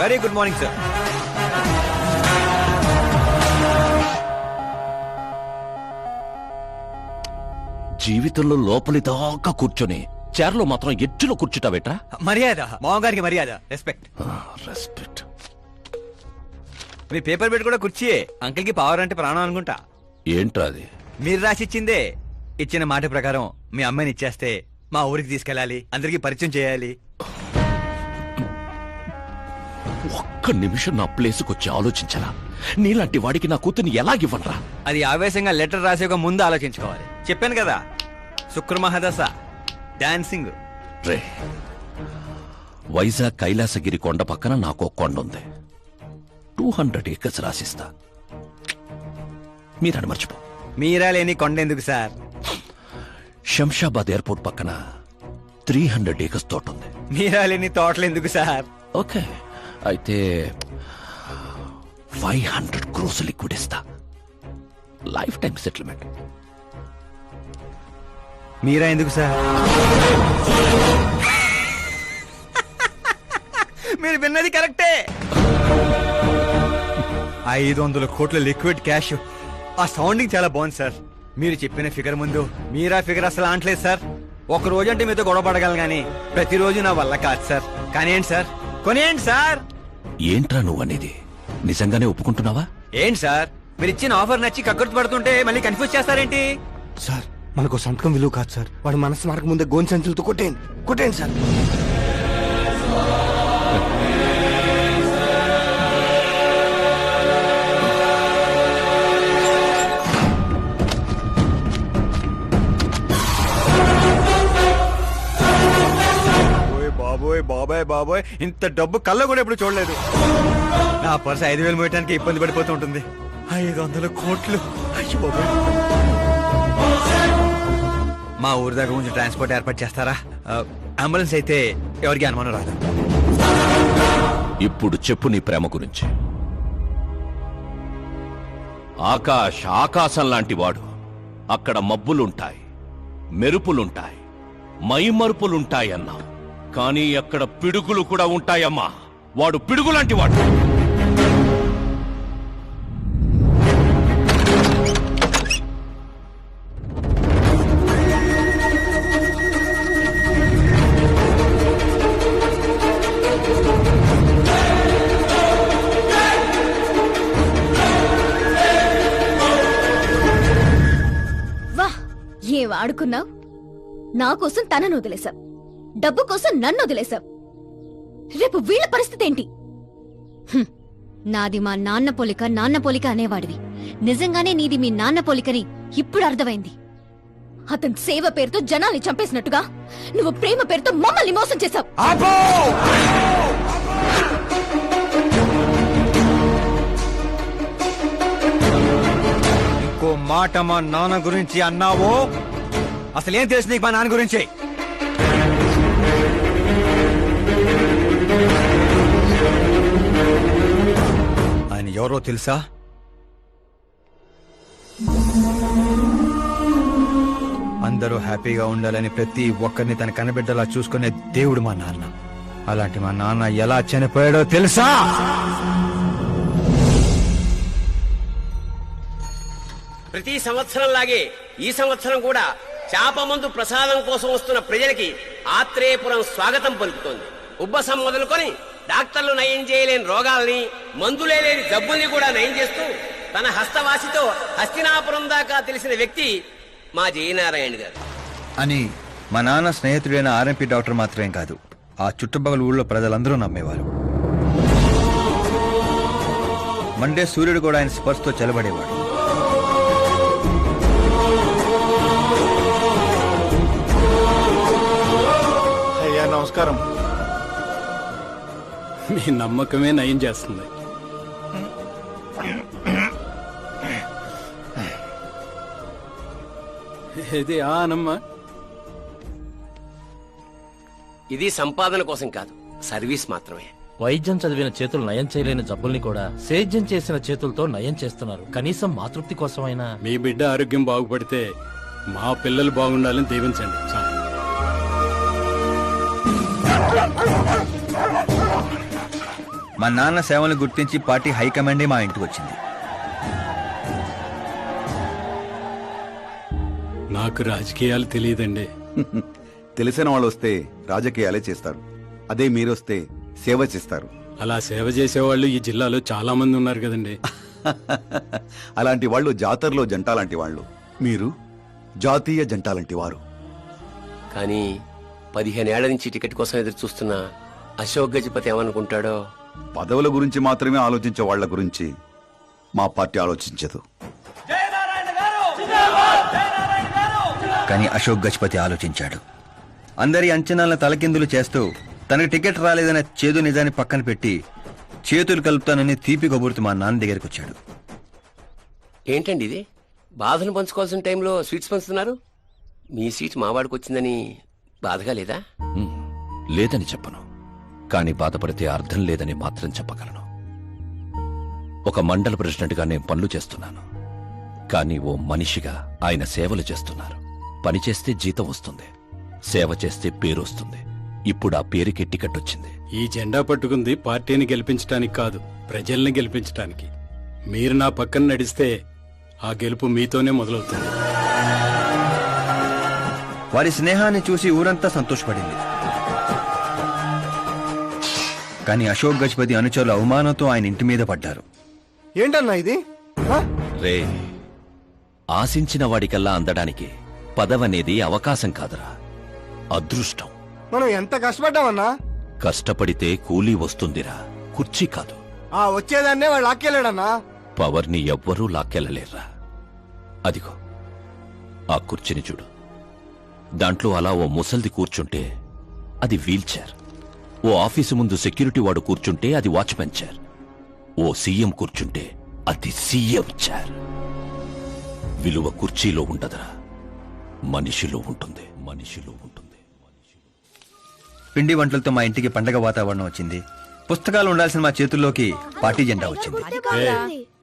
Very good morning sir. జీవితంలో లోపలి దాకా కూర్చొని చైర్లో మాత్రం ఎడ్జ్లో కూర్చుంటావేట్రా? మర్యాద, మామగారికి మర్యాద, రెస్పెక్ట్. రెస్పెక్ట్. మీ పేపర్ పెట్టి కూడా కుర్చీయే. అంకిల్ కి పవర్ అంటే ప్రాణం అనుకుంటా. ఏంట్రా అది? మీరు రాసిచ్చిందే. ఇచ్చిన మాట ప్రకారం మీ అమ్మాయిని ఇచ్చేస్తే మా ఊరికి తీసుకెళ్ళాలి, అందరికి పరిచయం చేయాలి. ఒక్క నిమిషం నా ప్లేస్కి వచ్చి ఆలోచించరా? నీలాంటి వాడికి నా కూతుర్ని ఎలాగివ్వనరా? అది ఆవేశంగా లెటర్ రాసే ఒక ముందు ఆలోచించుకోవాలి. చెప్పాను కదా, శుక్రమహాదశ, డాన్సింగ్. రే, వైజాగ్ కైలాసగిరి కొండ పక్కన నాకు ఒక కొండ ఉంది. 200 acres రాసిస్తా. మీరని మర్చిపో. మీరా లేని కొండ ఎందుకు సార్? శంషాబాద్ ఎయిర్పోర్ట్ పక్కన 300 acres తోట ఉంది. మీరా లేని తోటలు ఎందుకు సార్? ఓకే, అయితే 500 crores లిక్విడ్ ఇస్తా. Lifetime settlement. మీరా ఎందుకు సార్? మీరు విన్నది కరెక్టే. 500 కోట్ల లిక్విడ్ క్యాష్. ఆ సౌండింగ్ చాలా బాగుంది సార్. మీరు చెప్పిన ఫిగర్ ముందు మీరా ఫిగర్ అసలు అంటలేదు సార్. ఒక రోజు అంటే మీతో గొడవ పడగలను కానీ ప్రతిరోజు నా వల్ల కాదు సార్. కానీ ఏంటి సార్, కొనేయండి సార్. ఏంట్రా నువ్వనేది? నిజంగానే ఒప్పుకుంటున్నావా? ఏంటి సార్, మీరు ఇచ్చిన ఆఫర్ నచ్చి కక్కుర్తి పడుతుంటే మళ్ళీ కన్ఫ్యూజ్ చేస్తారేంటి? సార్, మనకు సంతకం విలువ కాదు సార్. వాడు మనసు మారక ముందే గోన్ సంచులతో కొట్టేయండి సార్. బాబోయ్ బాబాయ్ బాబోయ్, ఇంత డబ్బు కళ్ళ కూడా ఎప్పుడు చూడలేదు. నా పర్స్ 5,000 మోయటానికి ఇబ్బంది పడిపోతూ ఉంటుంది. 500 కోట్లు. అయ్యో బాబోయ్. మా ఊరి దగ్గర కొంచెం ట్రాన్స్పోర్ట్ ఏర్పాటు చేస్తారా? అంబులెన్స్ అయితే ఎవరికి అనుమానం రాదు. ఇప్పుడు చెప్పు నీ ప్రేమ గురించి. ఆకాశం లాంటి వాడు. అక్కడ మబ్బులుంటాయి, మెరుపులుంటాయి, మైమరుపులుంటాయి అన్నావు. కానీ అక్కడ పిడుగులు కూడా ఉంటాయమ్మా. వాడు పిడుగులాంటి వాడు. ఏం ఆడుకున్నావు? నా కోసం తనను వదిలేశావు, డబ్బు కోసం నన్ను వదిలేశావు. రేపు వీళ్ళ పరిస్థితి ఏంటి? నాది మా నాన్న పోలిక అనేవాడివి. నిజంగానే నీది మీ నాన్న పోలికని ఇప్పుడు అర్థమైంది. అతని సేవ పేరుతో జనాల్ని చంపేసినట్టుగా నువ్వు ప్రేమ పేరుతో మమ్మల్ని మోసం చేశావు. ఇంకో మాట మా నాన్న గురించి అన్నావో అసలేం తెలుసు నీకు మా నాన్న గురించి? ఆయన ఎవరో తెలుసా? అందరూ హ్యాపీగా ఉండాలని ప్రతి ఒక్కరిని తన కనబిడ్డలా చూసుకునే దేవుడు మా నాన్న. అలాంటి మా నాన్న ఎలా చనిపోయాడో తెలుసా? ప్రతి సంవత్సరం లాగే ఈ సంవత్సరం కూడా చాపమందు ప్రసాదం కోసం వస్తున్న ప్రజలకి ఆత్రేయపురం స్వాగతం పలుకుతోంది. ఉబ్బసం మొదలుకొని డాక్టర్లు నయం చేయలేని రోగాల్ని, మందులే లేని జబ్బుల్ని కూడా నయం చేస్తూ తన హస్తవాసితో హస్తినాపురం దాకా తెలిసిన వ్యక్తి మా జయనారాయణ గారు అని మా నాన్న స్నేహితుడైన ఆర్ఎంపీ డాక్టర్ మాత్రమే కాదు, ఆ చుట్టుపక్కల ఊళ్ళో ప్రజలందరూ నమ్మేవారు. మండే సూర్యుడు కూడా ఆయన స్పర్శతో చెలబడేవాడు. అయ్యా నమస్కారం. మీ నమ్మకమే నయం చేస్తుంది. ఇది ఆనమ్మా. ఇది సంపాదన కోసం కాదు, సర్వీస్ మాత్రమే. వైద్యం చదివిన చేతులు నయం చేయలేని జబ్బుల్ని కూడా సేద్యం చేసిన చేతులతో నయం చేస్తున్నారు. కనీసం మాతృప్తి కోసమైనా. మీ బిడ్డ ఆరోగ్యం బాగుపడితే మా పిల్లలు బాగుండాలని దీవించండి. మా నాన్న సేవలను గుర్తించి పార్టీ హైకమాండే మా ఇంటికి వచ్చింది. నాకు రాజకీయాలు తెలియదండి. తెలిసిన వాళ్ళు వస్తే రాజకీయాలే చేస్తారు. అదే మీరొస్తే సేవ చేస్తారు. అలా సేవ చేసేవాళ్ళు ఈ జిల్లాలో చాలా మంది ఉన్నారు కదండి. అలాంటి వాళ్ళు జాతరలో జంట లాంటి వాళ్ళు. మీరు జాతీయ జంట లాంటి వారు. కానీ 15 ఏళ్ల నుంచి టికెట్ కోసం ఎదురు చూస్తున్న అశోక్ గజపతి ఏమనుకుంటాడో. పదవుల గురించి మాత్రమే ఆలోచించే వాళ్ళ గురించి మా పార్టీ ఆలోచించదు. కానీ అశోక్ గజపతి ఆలోచించాడు. అందరి అంచనాలను తలకిందులు చేస్తూ తనకు టికెట్ రాలేదనే చేదు నిజాన్ని పక్కన పెట్టి చేతులు కలుపుతానని తీపి కబురుతూ మా నాన్న దగ్గరికి వచ్చాడు. ఏంటండి ఇది? బాధను పంచుకోవాల్సిన టైంలో స్వీట్స్ పంచుతున్నారు. మీ సీట్ మావాడికి వచ్చిందని బాధగా లేదా? లేదని చెప్పను, కానీ బాధపడితే అర్థం లేదని మాత్రం చెప్పగలను. ఒక మండల ప్రెసిడెంట్గా నేను పనులు చేస్తున్నాను, కానీ ఓ మనిషిగా ఆయన సేవలు చేస్తున్నారు. పని చేస్తే జీతం వస్తుంది, సేవ చేస్తే పేరు వస్తుంది. ఇప్పుడు ఆ పేరుకి టికెట్ వచ్చింది. ఈ జెండా పట్టుకుంది పార్టీని గెలిపించడానికి కాదు, ప్రజల్ని గెలిపించడానికి. మీరు నా పక్కన నడిస్తే ఆ గెలుపు మీతోనే మొదలవుతుంది. వారి స్నేహాన్ని చూసి ఊరంతా సంతోషపడింది. కానీ అశోక్ గజపతి అనుచరుల అవమానంతో ఆయన ఇంటి మీద పడ్డారు. ఏంటన్నా ఇది? ఆ? రే, ఆశించిన వాడికల్లా అందడానికి పదవనేది అవకాశం కాదురా, అదృష్టం. మనం ఎంత కష్టపడ్డామన్నా? కష్టపడితే కూలీ వస్తుందిరా, కుర్చీ కాదు. ఆ వచ్చేదాన్నే వాళ్ళు ఆక్కెళ్ళాడన్నా. పవర్ని ఎవ్వరూ లాక్కెళ్ళలేర్రా. అదిగో ఆ కుర్చీని చూడు, దాంట్లో అలా ఓ ముసల్ది కూర్చుంటే అది వీల్ చైర్. ఓ ఆఫీసు ముందు సెక్యూరిటీ వాడు కూర్చుంటే అది వాచ్మెన్ చైర్. ఓ సీఎం కూర్చుంటే అది సీఎం చైర్. విలువ కుర్చీలో ఉండదురా, మనిషిలో ఉంటుంది. మనిషిలో ఉంటుంది. పిండి వంటలతో మా ఇంటికి పండగ వాతావరణం వచ్చింది. పుస్తకాలు ఉండాల్సిన మా చేతుల్లోకి పార్టీ జెండా వచ్చింది.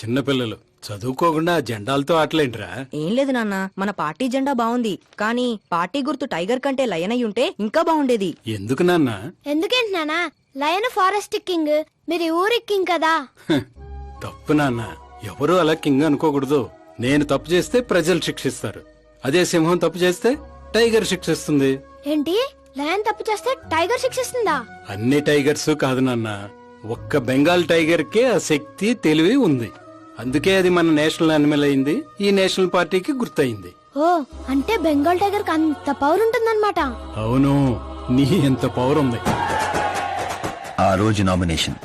చిన్నపిల్లలు చదువుకోకుండా ఆ జెండాలతో ఆటలేంట్రా? ఏం లేదు నాన్న, మన పార్టీ జెండా బాగుంది, కానీ పార్టీ గుర్తు టైగర్ కంటే లయన్ అయి ఉంటే ఇంకా బాగుండేది. ఎందుకు నాన్న? ఎందుకేంటి నానా? లయన్ ఫారెస్ట్ కింగ్, మీరు ఊరి కింగ్ కదా. తప్పు నాన్న, ఎవరూ అలా కింగ్ అనుకోకూడదు. నేను తప్పు చేస్తే ప్రజలు శిక్షిస్తారు, అదే సింహం తప్పు చేస్తే టైగర్ శిక్షిస్తుంది. ఏంటి? లయన్ తప్పు చేస్తే టైగర్ శిక్షిస్తుందా? అన్ని టైగర్స్ కాదు నాన్న, ఒక్క బెంగాల్ టైగర్ కే ఆ శక్తి తెలివి ఉంది. అందుకే అది మన నేషనల్ యానిమల్ అయింది, ఈ నేషనల్ పార్టీకి గుర్తయింది. ఓ, అంటే బెంగాల్ టైగర్ కి అంత పవర్ ఉంటుందన్నమాట. అవును, నీ ఎంత పవర్ ఉంది. ఆ రోజు నామినేషన్.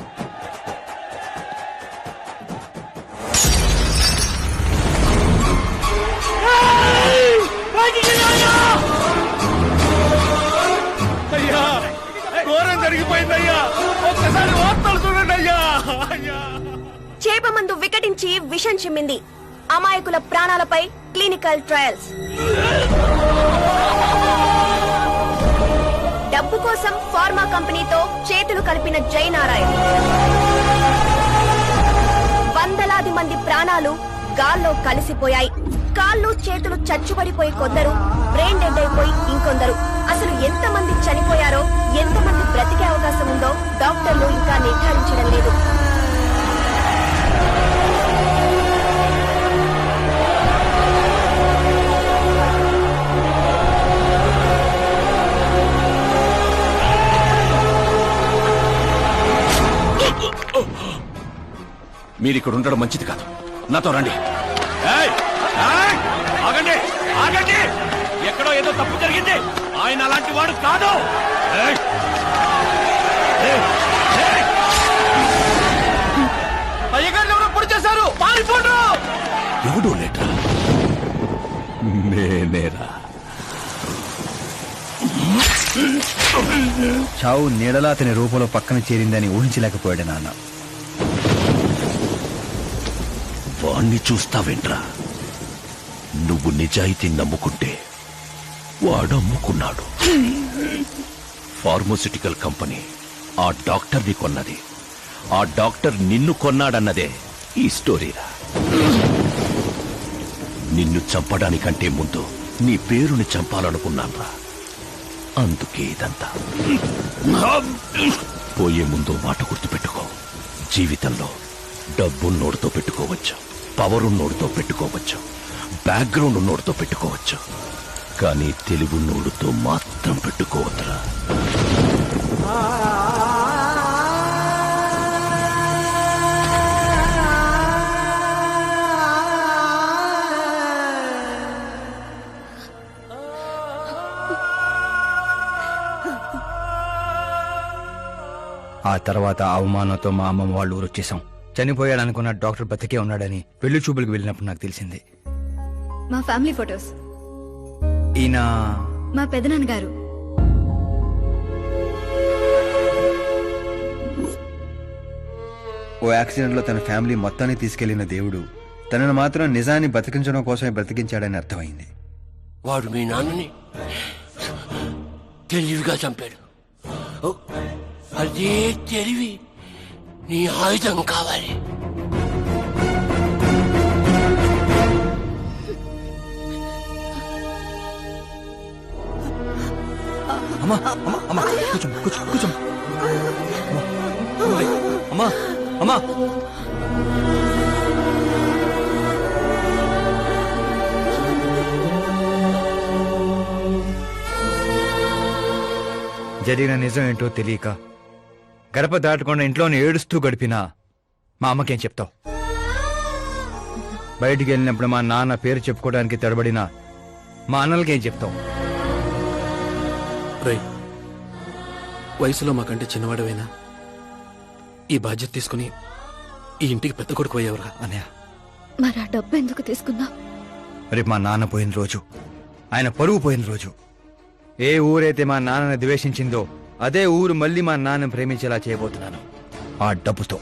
చేప మందు వికటించి విషం చిమ్మింది. అమాయకుల ప్రాణాలపై క్లినికల్ ట్రయల్స్. డబ్బు కోసం ఫార్మా కంపెనీతో చేతులు కలిపిన జయనారాయణ. వందలాది మంది ప్రాణాలు గాల్లో కలిసిపోయాయి. కాళ్ళు చేతులు చచ్చుబడిపోయి కొందరు, బ్రెయిన్ డెడ్ అయిపోయి ఇంకొందరు. అసలు ఎంతమంది చనిపోయారో, ఎంతమంది బ్రతికే అవకాశం ఉందో డాక్టర్లు ఇంకా నిర్ధారించడం లేదు. మీరిక్కడ ఉండడం మంచిది కాదు, నాతో రండి. ఏయ్! ఏయ్! ఆగండి! ఆగండి! ఎక్కడో ఏదో తప్పు జరిగింది, ఆయన అలాంటి వాడు కాదు. ఏయ్! ఏయ్! ఏయ్! అయ్యగారు ఎవరో పొడి చేశారు, పారిపోండి! ఎవడో లేట్రా, నేనేరా. చావు నీడలా అతని రూపంలో పక్కన చేరిందని ఊహించలేకపోయాడు నాన్న. వాణ్ణి చూస్తావేంట్రా? నువ్వు నిజాయితీ నమ్ముకుంటే వాడు అమ్ముకున్నాడు. ఫార్మస్యూటికల్ కంపెనీ ఆ డాక్టర్ని కొన్నది, ఆ డాక్టర్ నిన్ను కొన్నాడన్నదే ఈ స్టోరీరా. నిన్ను చంపడానికంటే ముందు నీ పేరుని చంపాలనుకున్నాన్రా, అందుకే ఇదంతా. పోయే ముందు మాట గుర్తుపెట్టుకో, జీవితంలో డబ్బున్నోడితో పెట్టుకోవచ్చు, పవరున్నోడితో పెట్టుకోవచ్చు, బ్యాక్గ్రౌండ్ ఉన్నోడితో పెట్టుకోవచ్చు, కానీ తెలివున్నోడితో మాత్రం పెట్టుకోవద్దురా. ఆ తర్వాత అవమానంతో మా అమ్మమ్మ వాళ్ళు ఊరు వచ్చేసాం. చనిపోయాడనుకున్న డాక్టర్ బతికే ఉన్నాడని పెళ్లి చూపులకు వెళ్ళినప్పుడు నాకు తెలిసింది. మా ఫ్యామిలీ ఫొటోస్. ఈయన మా పెదనాన్నగారు. ఓ యాక్సిడెంట్ లో తన ఫ్యామిలీ మొత్తాన్ని తీసుకెళ్లిన దేవుడు తనను మాత్రం నిజాన్ని బతికించడం కోసమే బ్రతికించాడని అర్థమైంది. వాడు మీ నాన్నని తెలివిగా చంపాడు. ఓ, అదే తెలివి నీ ఆయుధం కావాలి. అమ్మా అమ్మా అమ్మా కూర్చోమ్మ, కూర్చో కూర్చోమ్మ. అమ్మా అమ్మా జరిగిన నిజం ఏంటో తెలియక గడప దాటకుండా ఇంట్లోనే ఏడుస్తూ గడిపినా మా అమ్మకేం చెప్తావు? బయటికి వెళ్ళినప్పుడు మా నాన్న పేరు చెప్పుకోవడానికి తడబడినా మా అన్నలకేం చెప్తావు? రై, వయసులో మాకంటే చిన్నవాడవైనా ఈ బాధ్యత తీసుకుని ఈ ఇంటికి పెద్ద కొడుకు అయ్యేవరా. అన్నయ్య, మరి ఆ డబ్బు ఎందుకు తీసుకున్నా? రేపు మా నాన్న పోయిన రోజు, ఆయన పరువు పోయిన రోజు, ఏ ఊరైతే మా నాన్నని ద్వేషించిందో అదే ఊరు మళ్ళీ మా నాన్నని ప్రేమించేలా చేయబోతున్నాను. ఆ డబ్బుతో.